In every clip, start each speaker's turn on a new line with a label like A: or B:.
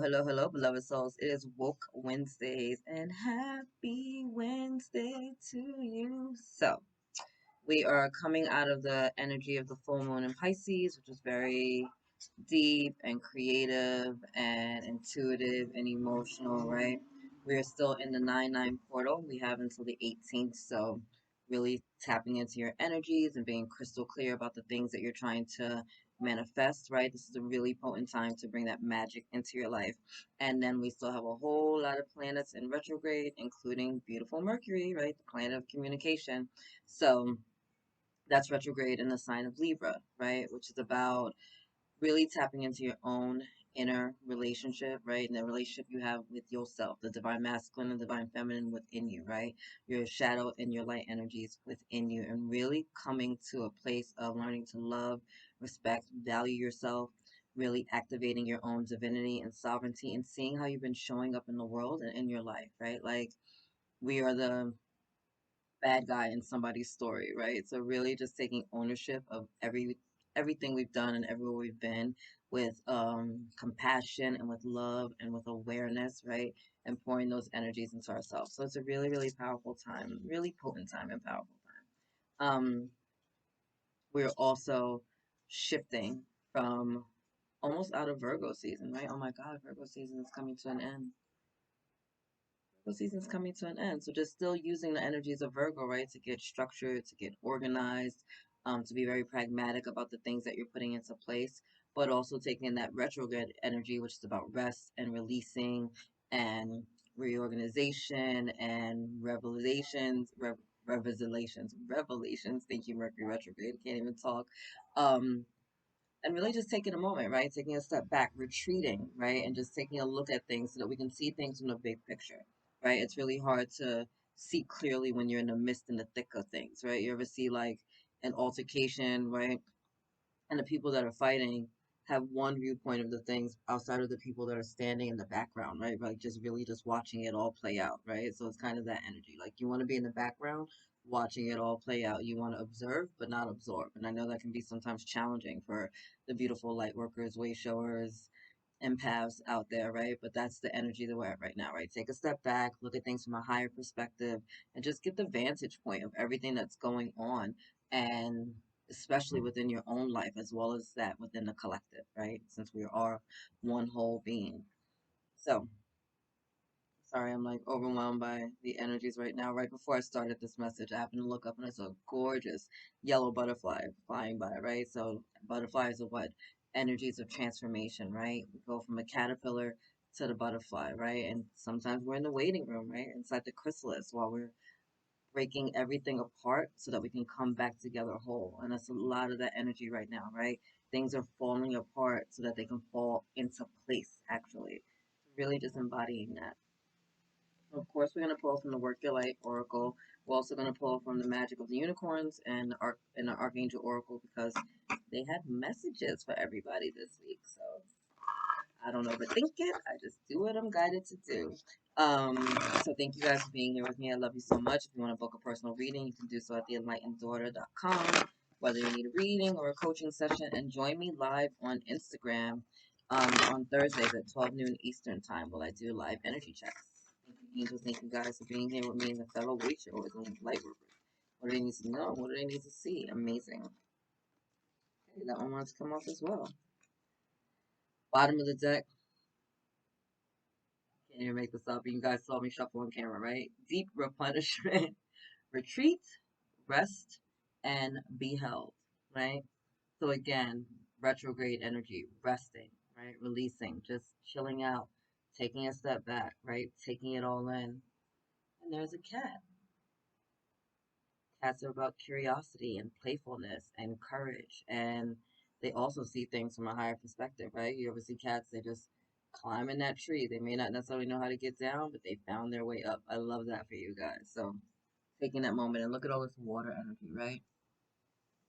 A: Hello, beloved souls. It is Woke Wednesdays, and happy Wednesday to you. So, we are coming out of the energy of the full moon in Pisces, which is very deep and creative and intuitive and emotional, right? We are still in the 9-9 portal. We have until the 18th, so really tapping into your energies and being crystal clear about the things that you're trying to manifest, right? This is a really potent time to bring that magic into your life. And then we still have a whole lot of planets in retrograde, including beautiful Mercury, right? The planet of communication. So that's retrograde in the sign of Libra, right? Which is about really tapping into your own inner relationship, right? And the relationship you have with yourself, the divine masculine and divine feminine within you, right? Your shadow and your light energies within you, and really coming to a place of learning to love, respect, value yourself, really activating your own divinity and sovereignty, and seeing how you've been showing up in the world and in your life, right? Like, we are the bad guy in somebody's story, right? So really just taking ownership of everything we've done and everywhere we've been with compassion and with love and with awareness, right? And pouring those energies into ourselves. So it's a really, really powerful time, really potent time and powerful time. We're also shifting from almost out of Virgo season, right? Oh my God, Virgo season is coming to an end. The season's coming to an end. So just still using the energies of Virgo, right, to get structured, to get organized, to be very pragmatic about the things that you're putting into place, but also taking that retrograde energy, which is about rest and releasing and reorganization and revelations. Thank you, Mercury retrograde. Can't even talk. Um, and really just taking a moment, right? Taking a step back, retreating, right? And just taking a look at things so that we can see things from the big picture, right? It's really hard to see clearly when you're in the midst and the thick of things, right? You ever see like an altercation, right? And the people that are fighting have one viewpoint of the things outside of the people that are standing in the background, right? Like just really just watching it all play out, right? So it's kind of that energy. Like you want to be in the background watching it all play out. You want to observe but not absorb. And I know that can be sometimes challenging for the beautiful light workers, way showers, empaths out there, right? But that's the energy that we're at right now, right? Take a step back, look at things from a higher perspective, and just get the vantage point of everything that's going on. And especially within your own life as well as that within the collective, right? Since we are one whole being. So, sorry, I'm like overwhelmed by the energies right now. Right before I started this message, I happened to look up and I saw a gorgeous yellow butterfly flying by, right? So, butterflies are what? Energies of transformation, right? We go from a caterpillar to the butterfly, right? And sometimes we're in the waiting room, right? Inside the chrysalis while we're breaking everything apart so that we can come back together whole. And that's a lot of that energy right now, right? Things are falling apart so that they can fall into place, actually. Really just embodying that. Of course, we're going to pull from the Work Your Light Oracle. We're also going to pull from the Magic of the Unicorns and the Archangel Oracle because they had messages for everybody this week. So I don't overthink it. I just do what I'm guided to do. Um, so thank you guys for being here with me. I love you so much. If you want to book a personal reading, you can do so at theenlighteneddaughter.com. Whether you need a reading or a coaching session, and join me live on Instagram on Thursdays at 12 noon Eastern time while I do live energy checks. Thank you, angels. Thank you guys for being here with me and the fellow weight showers and light workers. What do they need to know? What do they need to see? Amazing. Okay, that one wants to come off as well. Bottom of the deck. Can't even make this up. You guys saw me shuffle on camera, right? Deep replenishment, retreat, rest, and be held, right? So again, retrograde energy, resting, right? Releasing, just chilling out, taking a step back, right? Taking it all in. And there's a cat. Cats are about curiosity and playfulness and courage. And they also see things from a higher perspective, right? You ever see cats, they just climb in that tree. They may not necessarily know how to get down, but they found their way up. I love that for you guys. So taking that moment and look at all this water energy, right?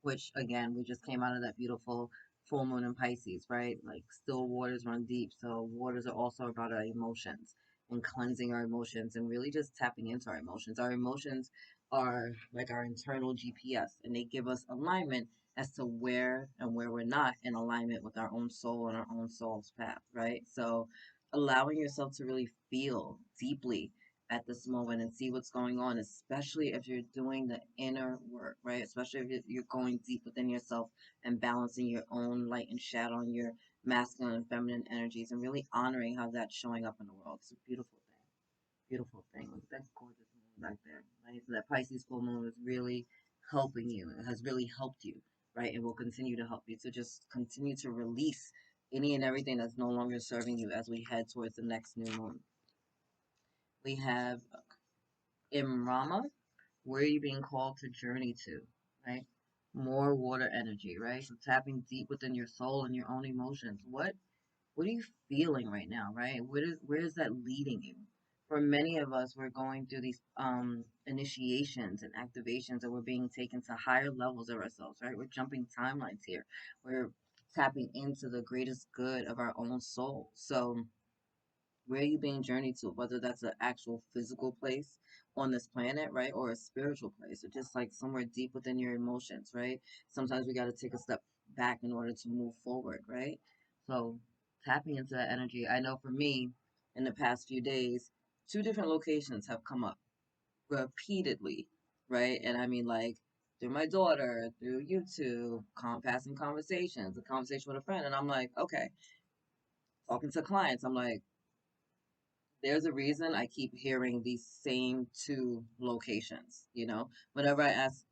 A: Which again, we just came out of that beautiful full moon in Pisces, right? Like still waters run deep. So waters are also about our emotions and cleansing our emotions and really just tapping into our emotions. Our emotions are like our internal GPS and they give us alignment as to where and where we're not in alignment with our own soul and our own soul's path, right? So allowing yourself to really feel deeply at this moment and see what's going on, especially if you're doing the inner work, right? Especially if you're going deep within yourself and balancing your own light and shadow and your masculine and feminine energies and really honoring how that's showing up in the world. It's a beautiful thing. Beautiful thing. Look at that gorgeous moon back there. Right? So that Pisces full moon is really helping you. It has really helped you, right? It will continue to help you. So just continue to release any and everything that's no longer serving you as we head towards the next new moon. We have Imrama, where are you being called to journey to, right? More water energy, right? So tapping deep within your soul and your own emotions. What are you feeling right now, right? Where is that leading you? For many of us, we're going through these initiations and activations, and we're being taken to higher levels of ourselves, right? We're jumping timelines here. We're tapping into the greatest good of our own soul. So where are you being journeyed to, whether that's an actual physical place on this planet, right, or a spiritual place, or just like somewhere deep within your emotions, right? Sometimes we got to take a step back in order to move forward, right? So tapping into that energy. I know for me, in the past few days, two different locations have come up repeatedly, right? And I mean, like, through my daughter, through YouTube, passing conversations, a conversation with a friend, and I'm like, okay, talking to clients, I'm like, there's a reason I keep hearing these same two locations. Whenever I ask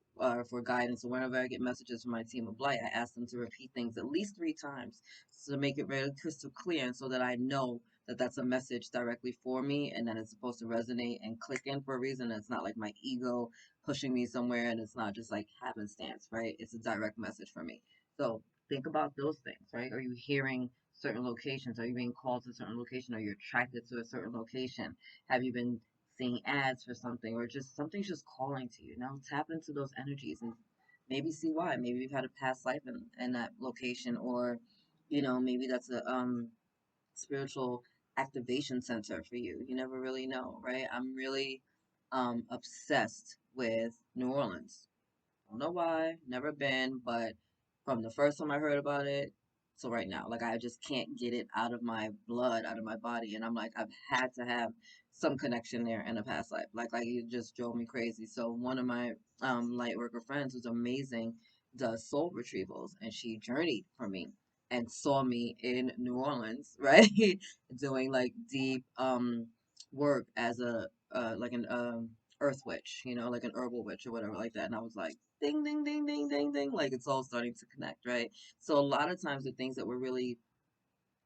A: for guidance or whenever I get messages from my team of light, I ask them to repeat things at least 3 times to make it very crystal clear and so that I know that that's a message directly for me and that it's supposed to resonate and click in for a reason. It's not like my ego pushing me somewhere and it's not just like happenstance, right? It's a direct message for me. So think about those things, right? Are you hearing certain locations? Are you being called to a certain location? Are you attracted to a certain location? Have you been seeing ads for something or just something's just calling to you? Now tap into those energies and maybe see why. Maybe you've had a past life in that location, or maybe that's a spiritual activation center for you. You never really know, right? I'm really obsessed with New Orleans. Don't know why, never been, but from the first time I heard about it to right now, like I just can't get it out of my blood, out of my body, and I'm like, I've had to have some connection there in a past life. Like it just drove me crazy. So one of my light worker friends who's amazing does soul retrievals, and she journeyed for me and saw me in New Orleans, right, doing like deep work as a like an earth witch, like an herbal witch or whatever like that. And I was like, ding, ding, ding, ding, ding, ding. Like it's all starting to connect, right? So a lot of times the things that we're really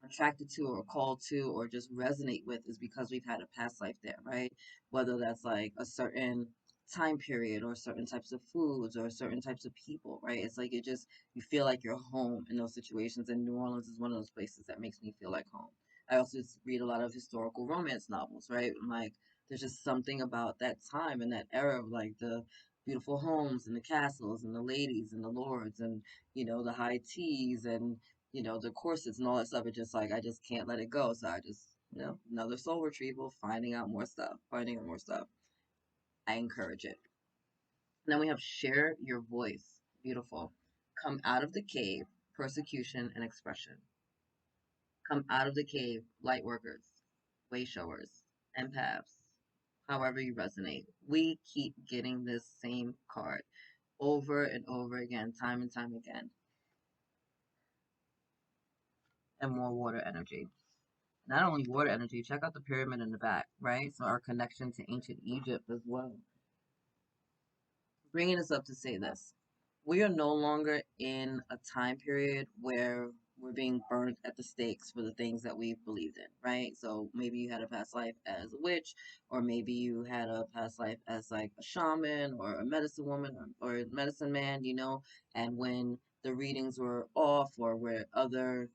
A: attracted to or called to or just resonate with is because we've had a past life there, right? Whether that's like a certain time period or certain types of foods or certain types of people, right? It's like you feel like you're home in those situations, and New Orleans is one of those places that makes me feel like home. I also just read a lot of historical romance novels, right? And like there's just something about that time and that era of like the beautiful homes and the castles and the ladies and the lords and the high teas and the corsets and all that stuff. It's just like I just can't let it go. So I just, another soul retrieval, finding out more stuff, finding out more stuff. I encourage it. And then we have share your voice. Beautiful. Come out of the cave, persecution and expression. Come out of the cave, light workers, way showers, empaths, however you resonate. We keep getting this same card over and over again, time and time again. And more water energy. Not only water energy, check out the pyramid in the back, right? So our connection to ancient Egypt as well. Bringing us up to say this. We are no longer in a time period where we're being burnt at the stakes for the things that we've believed in, right? So maybe you had a past life as a witch, or maybe you had a past life as like a shaman or a medicine woman or a medicine man, and when the readings were off or where other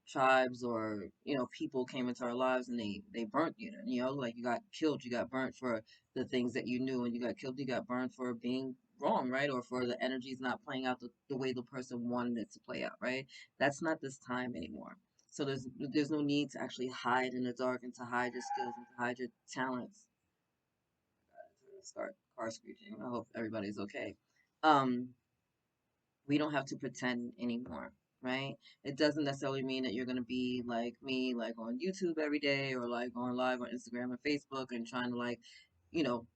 A: tribes or people came into our lives and they burnt you, like you got killed, you got burnt for the things that you knew, and you got killed, you got burned for being wrong, right? Or for the energies not playing out the way the person wanted it to play out, right? That's not this time anymore. So there's no need to actually hide in the dark and to hide your skills and to hide your talents. Start car screeching. I hope everybody's okay. Um, we don't have to pretend anymore, right? It doesn't necessarily mean that you're going to be like me, like on YouTube every day or like on live on Instagram and Facebook and trying to like,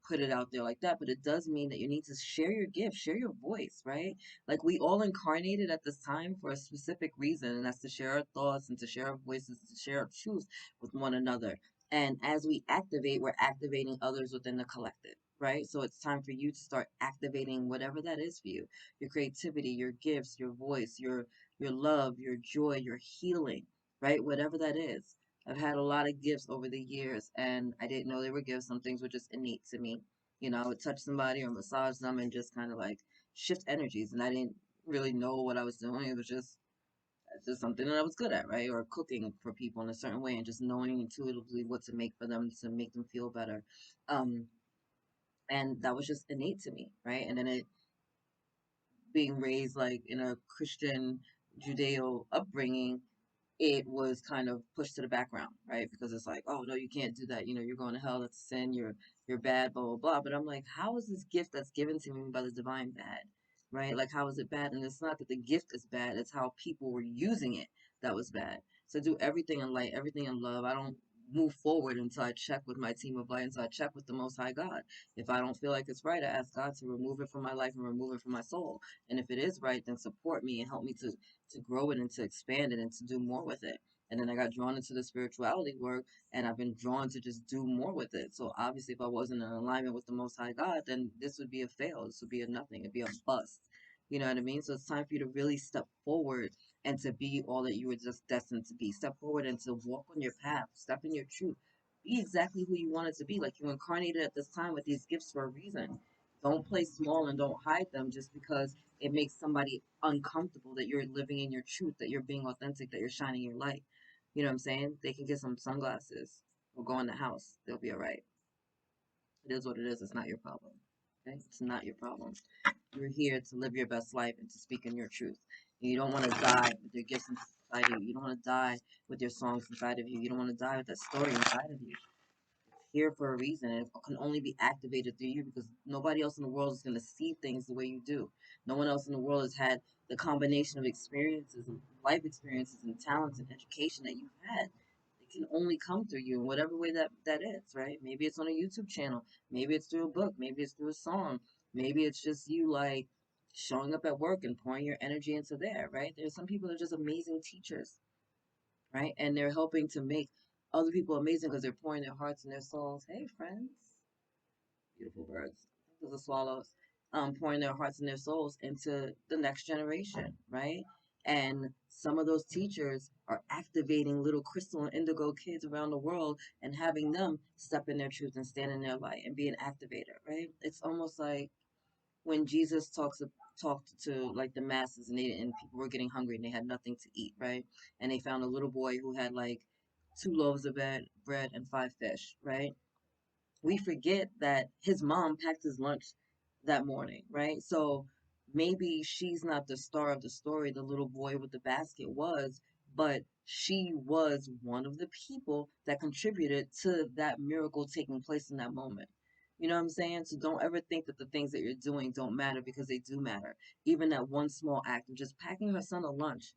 A: put it out there like that. But it does mean that you need to share your gift, share your voice, right? Like we all incarnated at this time for a specific reason, and that's to share our thoughts and to share our voices, to share our truth with one another. And as we activate, we're activating others within the collective, right? So it's time for you to start activating whatever that is for you, your creativity, your gifts, your voice, your love, your joy, your healing, right? Whatever that is. I've had a lot of gifts over the years and I didn't know they were gifts. Some things were just innate to me. I would touch somebody or massage them and just kind of like shift energies. And I didn't really know what I was doing. It was just something that I was good at, right? Or cooking for people in a certain way and just knowing intuitively what to make for them to make them feel better. Um, and that was just innate to me, right? And then it being raised like in a Christian Judeo upbringing, it was kind of pushed to the background, right? Because it's like, oh no, you can't do that. You're going to hell. That's a sin. You're bad. Blah blah blah. But I'm like, how is this gift that's given to me by the divine bad, right? Like, how is it bad? And it's not that the gift is bad. It's how people were using it that was bad. So do everything in light, everything in love. I don't move forward until I check with my team of light, until I check with the Most High God. If I don't feel like it's right, I ask God to remove it from my life and remove it from my soul. And if it is right, then support me and help me to grow it and to expand it and to do more with it. And then I got drawn into the spirituality work and I've been drawn to just do more with it. So obviously if I wasn't in alignment with the Most High God, then this would be a fail. This would be a nothing. It'd be a bust. You know what I mean? So it's time for you to really step forward and to be all that you were just destined to be. Step forward and to walk on your path. Step in your truth. Be exactly who you wanted to be. Like you incarnated at this time with these gifts for a reason. Don't play small and don't hide them just because it makes somebody uncomfortable that you're living in your truth, that you're being authentic, that you're shining your light. You know what I'm saying? They can get some sunglasses or go in the house. They'll be all right. It is what it is. It's not your problem. Okay? It's not your problem. You're here to live your best life and to speak in your truth. And you don't want to die with your gifts inside of you. You don't want to die with your songs inside of you. You don't want to die with that story inside of you. Here for a reason. It can only be activated through you because nobody else in the world is going to see things the way you do. No one else in the world has had the combination of experiences and life experiences and talents and education that you've had. It can only come through you in whatever way that is, right? Maybe it's on a YouTube channel. Maybe it's through a book. Maybe it's through a song. Maybe it's just you like showing up at work and pouring your energy into there, right? There's some people that are just amazing teachers, right? And they're helping to make other people amazing because they're pouring their hearts and their souls. Hey, friends, beautiful birds. Those are swallows. Pouring their hearts and their souls into the next generation, right? And some of those teachers are activating little crystal and indigo kids around the world and having them step in their truth and stand in their light and be an activator, right? It's almost like when Jesus talked to like the masses and people were getting hungry and they had nothing to eat, right? And they found a little boy who had like two loaves of bread and five fish, right? We forget that his mom packed his lunch that morning, right? So maybe she's not the star of the story, the little boy with the basket was, but she was one of the people that contributed to that miracle taking place in that moment. You know what I'm saying? So don't ever think that the things that you're doing don't matter because they do matter. Even that one small act of just packing her son a lunch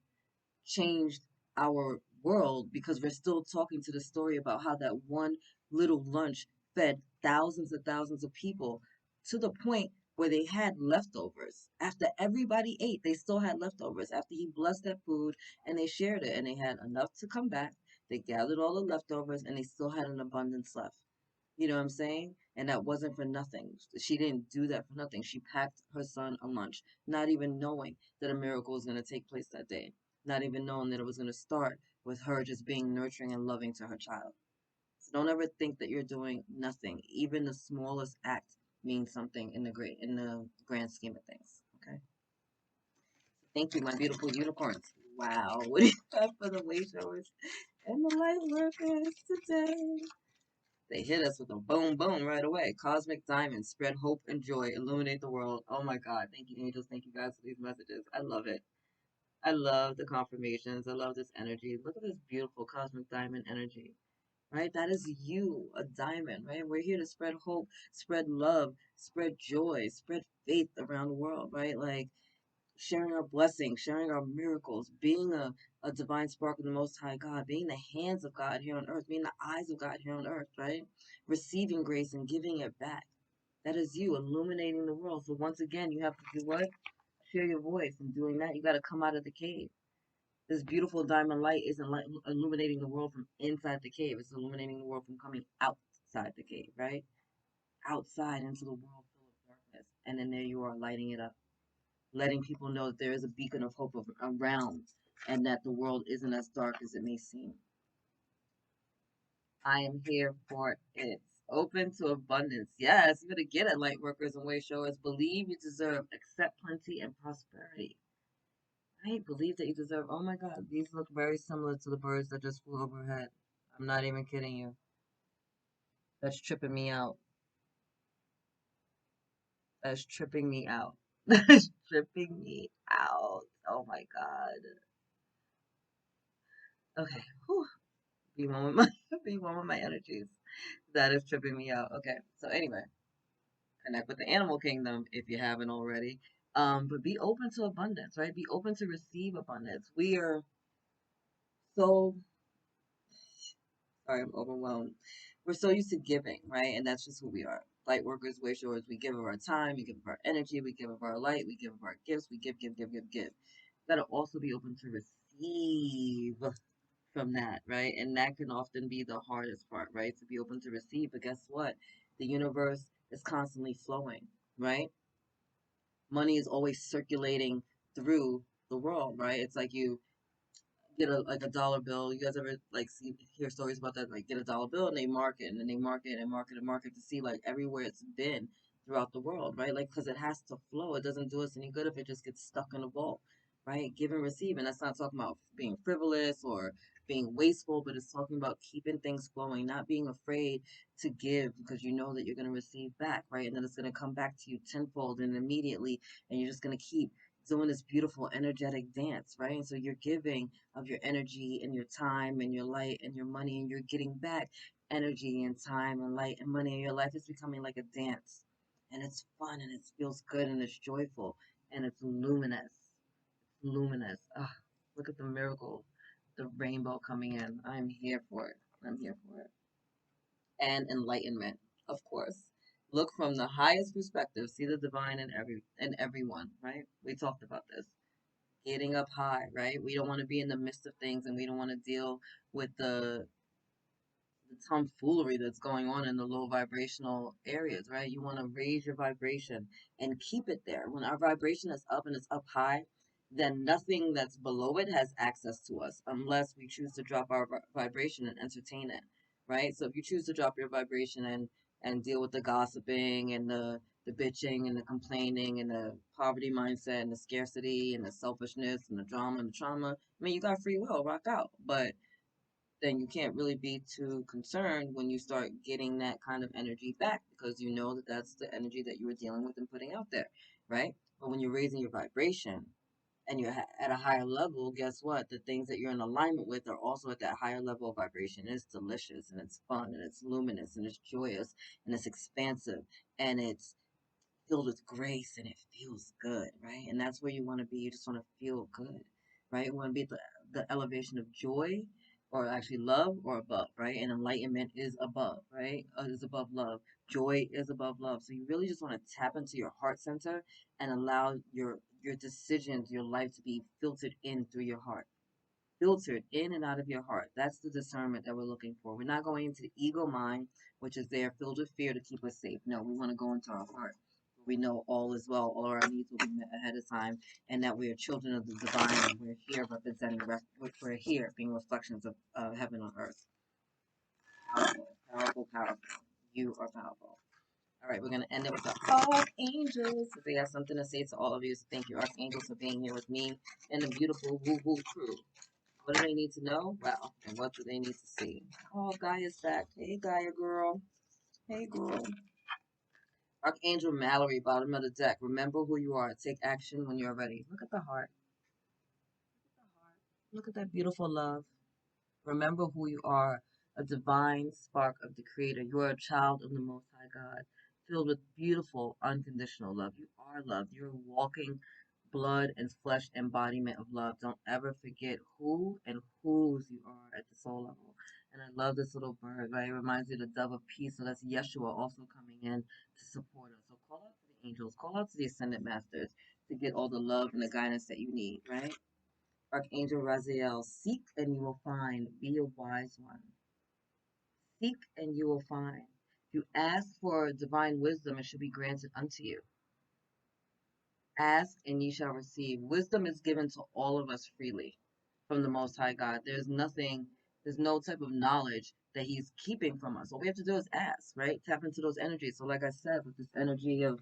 A: changed our world because we're still talking to the story about how that one little lunch fed thousands and thousands of people to the point where they had leftovers. After everybody ate, they still had leftovers after he blessed that food and they shared it and they had enough to come back. They gathered all the leftovers and they still had an abundance left. You know what I'm saying? And that wasn't for nothing. She didn't do that for nothing. She packed her son a lunch, not even knowing that a miracle was going to take place that day, not even knowing that it was going to start with her just being nurturing and loving to her child. So don't ever think that you're doing nothing. Even the smallest act means something in the grand scheme of things. Okay. Thank you, my beautiful unicorns. Wow, what do you have for the way showers and the light workers today? They hit us with a boom, boom right away. Cosmic diamonds spread hope and joy, illuminate the world. Oh my God. Thank you, angels. Thank you, guys, for these messages. I love it. I love the confirmations. I love this energy. Look at this beautiful cosmic diamond energy, right? That is you, a diamond, right? We're here to spread hope, spread love, spread joy, spread faith around the world, right? Like, sharing our blessings, sharing our miracles, being a divine spark of the Most High God, being the hands of God here on earth, being the eyes of God here on earth, right? Receiving grace and giving it back. That is you illuminating the world. So once again, you have to do what? Share your voice. And doing that, you got to come out of the cave. This beautiful diamond light isn't illuminating the world from inside the cave. It's illuminating the world from coming outside the cave, right? Outside into the world full of darkness. And then there you are lighting it up, letting people know that there is a beacon of hope around and that the world isn't as dark as it may seem. I am here for it. Open to abundance. Yes, you better get it, light workers and way showers. Believe you deserve, accept plenty and prosperity. Right? Believe that you deserve. Oh my God, these look very similar to the birds that just flew overhead. I'm not even kidding you. That's tripping me out. That's tripping me out. That's tripping me out. Oh my God. Okay. Whew. Be one with my be one with my energies. That is tripping me out. Okay. So anyway, connect with the animal kingdom if you haven't already. But be open to abundance, right? Be open to receive abundance. We are so sorry, I'm overwhelmed. We're so used to giving, right? And that's just who we are. Light workers, way showers, we give of our time, we give of our energy, we give of our light, we give of our gifts, we give, give, give, give, give. Gotta also be open to receive from that, right? And that can often be the hardest part, right? To be open to receive. But guess what? The universe is constantly flowing, right? Money is always circulating through the world, right? It's like you get a dollar bill. You guys ever like hear stories about that? Like get a dollar bill and they mark it and then they mark it and mark it and mark it to see like everywhere it's been throughout the world, right? Like because it has to flow. It doesn't do us any good if it just gets stuck in a vault, right? Give and receive, and that's not talking about being frivolous or being wasteful, but it's talking about keeping things flowing, not being afraid to give because you know that you're going to receive back, right? And then it's going to come back to you tenfold and immediately, and you're just going to keep doing this beautiful energetic dance, right? And so you're giving of your energy and your time and your light and your money, and you're getting back energy and time and light and money, and your life is becoming like a dance. And it's fun and it feels good and it's joyful and it's luminous. Luminous. Ah, look at the miracle, the rainbow coming in. I'm here for it. I'm here for it. And enlightenment, of course. Look from the highest perspective. See the divine in everyone, right? We talked about this. Getting up high, right? We don't want to be in the midst of things and we don't want to deal with the tomfoolery that's going on in the low vibrational areas, right? You want to raise your vibration and keep it there. When our vibration is up and it's up high, then nothing that's below it has access to us unless we choose to drop our vibration and entertain it, right? So if you choose to drop your vibration and deal with the gossiping and the bitching and the complaining and the poverty mindset and the scarcity and the selfishness and the drama and the trauma, I mean, you got free will, rock out. But then you can't really be too concerned when you start getting that kind of energy back because you know that that's the energy that you were dealing with and putting out there, right? But when you're raising your vibration and you're at a higher level, guess what? The things that you're in alignment with are also at that higher level of vibration. It's delicious and it's fun and it's luminous and it's joyous and it's expansive and it's filled with grace and it feels good, right? And that's where you want to be. You just want to feel good, right? You want to be at the elevation of joy or actually love or above, right? And enlightenment is above, right? Is above love. Joy is above love. So you really just want to tap into your heart center and allow your decisions, your life to be filtered in through your heart, filtered in and out of your heart. That's the discernment that we're looking for. We're not going into the ego mind, which is there filled with fear to keep us safe. No, we want to go into our heart. We know all is well, all our needs will be met ahead of time, and that we are children of the divine, and we're here representing, we're here being reflections of heaven on earth. Powerful, powerful, powerful. You are powerful. All right, we're going to end it with the Archangels. If they have something to say to all of you, so thank you, Archangels, for being here with me and the beautiful Woo Woo crew. What do they need to know? Well, and what do they need to see? Oh, Gaia's back. Hey, Gaia girl. Hey, girl. Archangel Mallory, bottom of the deck. Remember who you are. Take action when you're ready. Look at the heart. Look at the heart. Look at that beautiful love. Remember who you are. A divine spark of the Creator. You are a child of the Most High God, filled with beautiful, unconditional love. You are love. You're walking blood and flesh embodiment of love. Don't ever forget who and whose you are at the soul level. And I love this little bird, right? It reminds me of the dove of peace. So that's Yeshua also coming in to support us. So call out to the angels, call out to the ascended masters to get all the love and the guidance that you need, right? Archangel Raziel, seek and you will find. Be a wise one. Seek and you will find. If you ask for divine wisdom, it should be granted unto you. Ask and ye shall receive. Wisdom is given to all of us freely from the Most High God. There's no type of knowledge that He's keeping from us. All we have to do is ask, right? Tap into those energies. So, like I said, with this energy of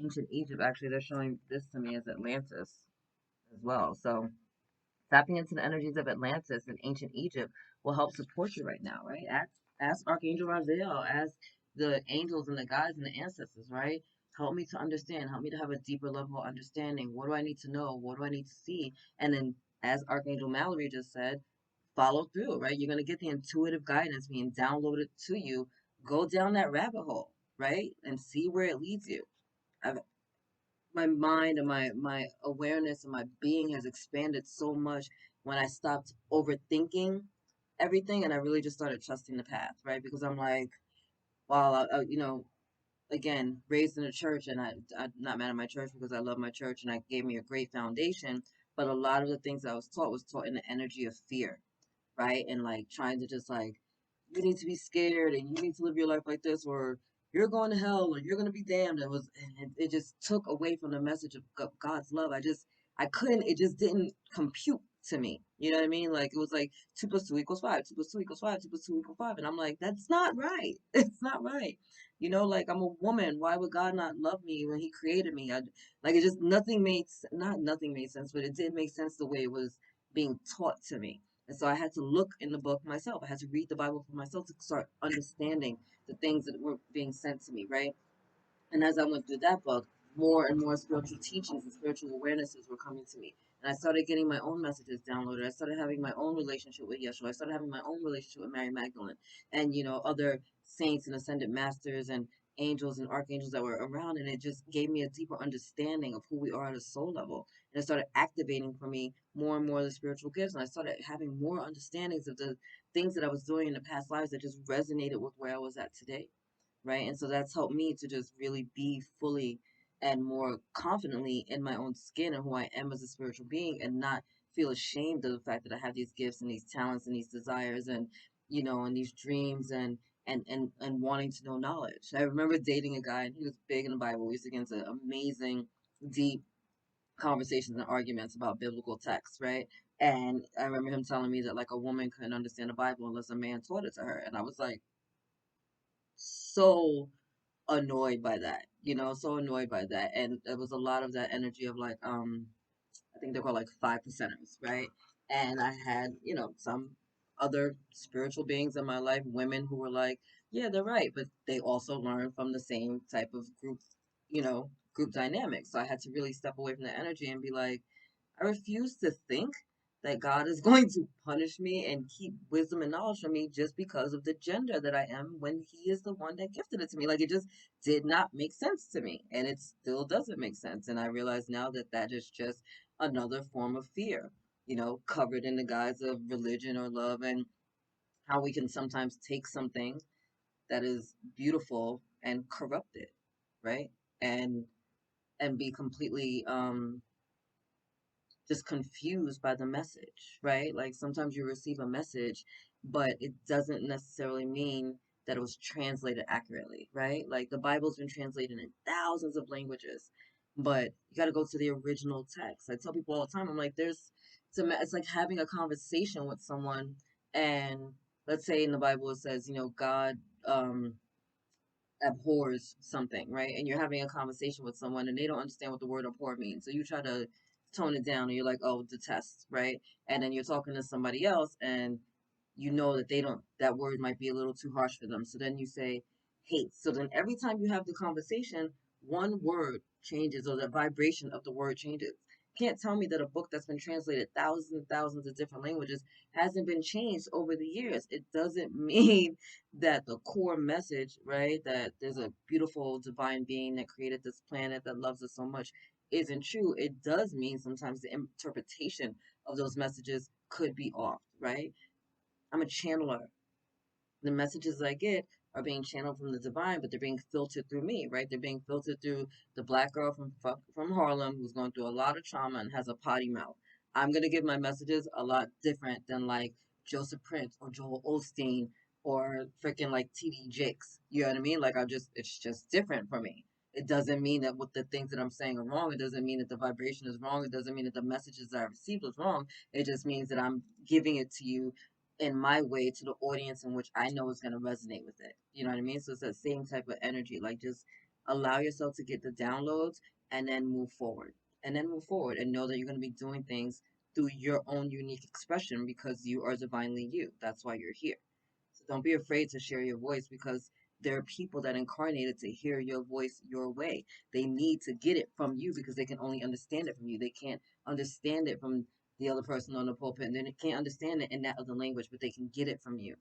A: ancient Egypt, actually, they're showing this to me as Atlantis as well. So, tapping into the energies of Atlantis and ancient Egypt will help support you right now, right? Ask Archangel Raziel, ask the angels and the guides and the ancestors, right? Help me to understand, help me to have a deeper level of understanding. What do I need to know? What do I need to see? And then, as Archangel Mallory just said, follow through, right? You're going to get the intuitive guidance being downloaded to you. Go down that rabbit hole, right? And see where it leads you. I've My mind and my awareness and my being has expanded so much when I stopped overthinking everything and I really just started trusting the path, right? Because I'm like, wow, again, raised in a church, and I'm not mad at my church because I love my church and I gave me a great foundation. But a lot of the things I was taught in the energy of fear, right? And like trying to just like, you need to be scared and you need to live your life like this, or you're going to hell, or you're going to be damned. And it just took away from the message of God's love. I couldn't, it just didn't compute to me. You know what I mean? Like it was like 2 + 2 = 5, 2 + 2 = 5, 2 + 2 = 5. And I'm like, that's not right. It's not right. Like I'm a woman. Why would God not love me when He created me? Like it just nothing made sense, but it did make sense the way it was being taught to me. And so I had to look in the book myself. I had to read the Bible for myself to start understanding the things that were being sent to me, right? And as I went through that book, more and more spiritual teachings and spiritual awarenesses were coming to me. And I started getting my own messages downloaded. I started having my own relationship with Yeshua. I started having my own relationship with Mary Magdalene and, other saints and ascended masters and angels and archangels that were around. And it just gave me a deeper understanding of who we are at a soul level. And it started activating for me more and more of the spiritual gifts. And I started having more understandings of the things that I was doing in the past lives that just resonated with where I was at today, right? And so that's helped me to just really be fully and more confidently in my own skin and who I am as a spiritual being and not feel ashamed of the fact that I have these gifts and these talents and these desires and and these dreams and wanting to know knowledge. I remember dating a guy and he was big in the Bible. We used to get into amazing, deep conversations and arguments about biblical texts, right? And I remember him telling me that like a woman couldn't understand the Bible unless a man taught it to her. And I was like, so annoyed by that, so annoyed by that. And there was a lot of that energy of like, I think they're called like 5%ers, right? And I had, some other spiritual beings in my life, women who were like, yeah, they're right, but they also learn from the same type of group dynamics. So I had to really step away from the energy and be like, I refuse to think that God is going to punish me and keep wisdom and knowledge from me just because of the gender that I am when He is the one that gifted it to me. Like it just did not make sense to me. And it still doesn't make sense. And I realize now that that is just another form of fear, covered in the guise of religion or love, and how we can sometimes take something that is beautiful and corrupt it, right? And be completely just confused by the message, right? Like sometimes you receive a message, but it doesn't necessarily mean that it was translated accurately, right? Like the Bible's been translated in thousands of languages, but you got to go to the original text. I tell people all the time, I'm like, it's like having a conversation with someone, and let's say in the Bible it says, God, um, abhors something, right? And you're having a conversation with someone and they don't understand what the word abhor means. So you try to tone it down and you're like, oh, detest, right? And then you're talking to somebody else and you know that that word might be a little too harsh for them. So then you say hate. So then every time you have the conversation, one word changes or the vibration of the word changes. Can't tell me that a book that's been translated thousands and thousands of different languages hasn't been changed over the years. It doesn't mean that the core message, right, that there's a beautiful divine being that created this planet that loves us so much, isn't true, it does mean sometimes the interpretation of those messages could be off, right? I'm a channeler. The messages I get are being channeled from the divine, but they're being filtered through me, right? They're being filtered through the black girl from Harlem who's going through a lot of trauma and has a potty mouth. I'm gonna give my messages a lot different than like Joseph Prince or Joel Osteen or freaking like TD Jakes. You know what I mean? Like it's just different for me. It doesn't mean that what the things that I'm saying are wrong. It doesn't mean that the vibration is wrong. It doesn't mean that the messages that I received was wrong. It just means that I'm giving it to you in my way to the audience in which I know is going to resonate with it. You know what I mean? So it's that same type of energy. Like just allow yourself to get the downloads and then move forward. And then move forward and know that you're going to be doing things through your own unique expression because you are divinely you. That's why you're here. So don't be afraid to share your voice because there are people that incarnated to hear your voice your way. They need to get it from you because they can only understand it from you. They can't understand it from the other person on the pulpit, and then they can't understand it in that other language, but they can get it from you.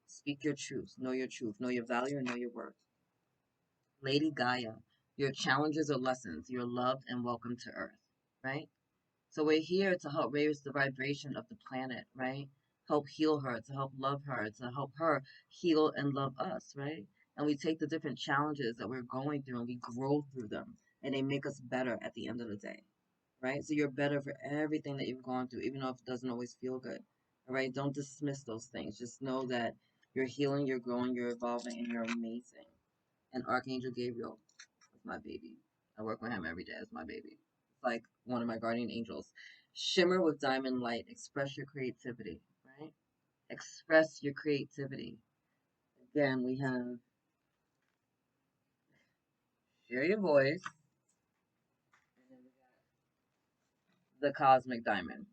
A: Speak your truth, know your value, and know your worth. Lady Gaia, your challenges are lessons. You're loved and welcome to Earth, right? So we're here to help raise the vibration of the planet, right? Help heal her, to help love her, to help her heal and love us, right? And we take the different challenges that we're going through and we grow through them, and they make us better at the end of the day, right? So you're better for everything that you've gone through, even though it doesn't always feel good. All right. Don't dismiss those things. Just know that you're healing, you're growing, you're evolving, and you're amazing. And Archangel Gabriel is my baby. I work with him every day as my baby. It's like one of my guardian angels. Shimmer with diamond light. Express your creativity, right? Express your creativity. Again, we have share your voice, and then we got the cosmic diamond.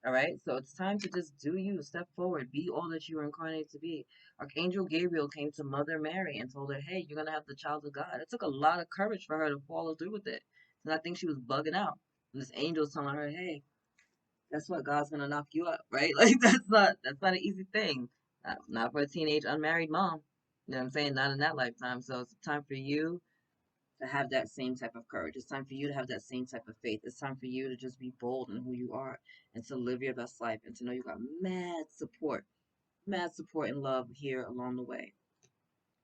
A: All right, so it's time to just do you. Step forward, be all that you were incarnated to be. Archangel Gabriel came to Mother Mary and told her, "Hey, you're gonna have the child of God." It took a lot of courage for her to follow through with it, and I think she was bugging out. And this angel's telling her, "Hey, guess what? God's gonna knock you up, right?" Like that's not an easy thing. Not for a teenage unmarried mom. You know what I'm saying? Not in that lifetime. So it's time for you to have that same type of courage. It's time for you to have that same type of faith. It's time for you to just be bold in who you are and to live your best life and to know you got mad support and love here along the way.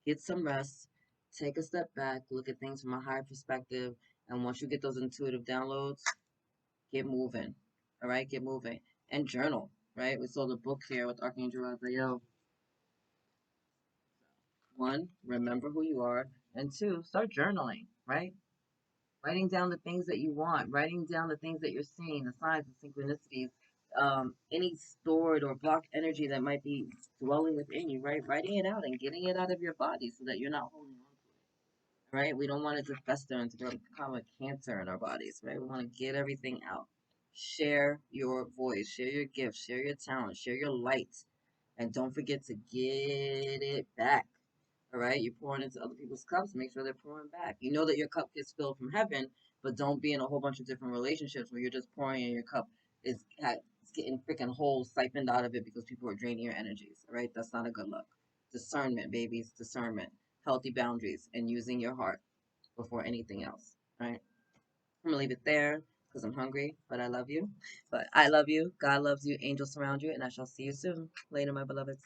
A: Get some rest, take a step back, look at things from a higher perspective, and once you get those intuitive downloads, get moving. All right, get moving. And journal, right? We saw the book here with Archangel Raphael. One, remember who you are, and two, start journaling, right? Writing down the things that you want, writing down the things that you're seeing, the signs, the synchronicities, any stored or blocked energy that might be dwelling within you, right? Writing it out and getting it out of your body so that you're not holding on to it, right? We don't want it to fester and to become a cancer in our bodies, right? We want to get everything out. Share your voice, share your gifts, share your talent, share your light, and don't forget to get it back. All right, you're pouring into other people's cups. Make sure they're pouring back. You know that your cup gets filled from heaven, but don't be in a whole bunch of different relationships where you're just pouring and your cup is getting freaking holes siphoned out of it because people are draining your energies. All right, that's not a good look. Discernment, babies, discernment, healthy boundaries, and using your heart before anything else. All right, I'm gonna leave it there because I'm hungry, but I love you. But I love you. God loves you. Angels surround you, and I shall see you soon. Later, my beloveds.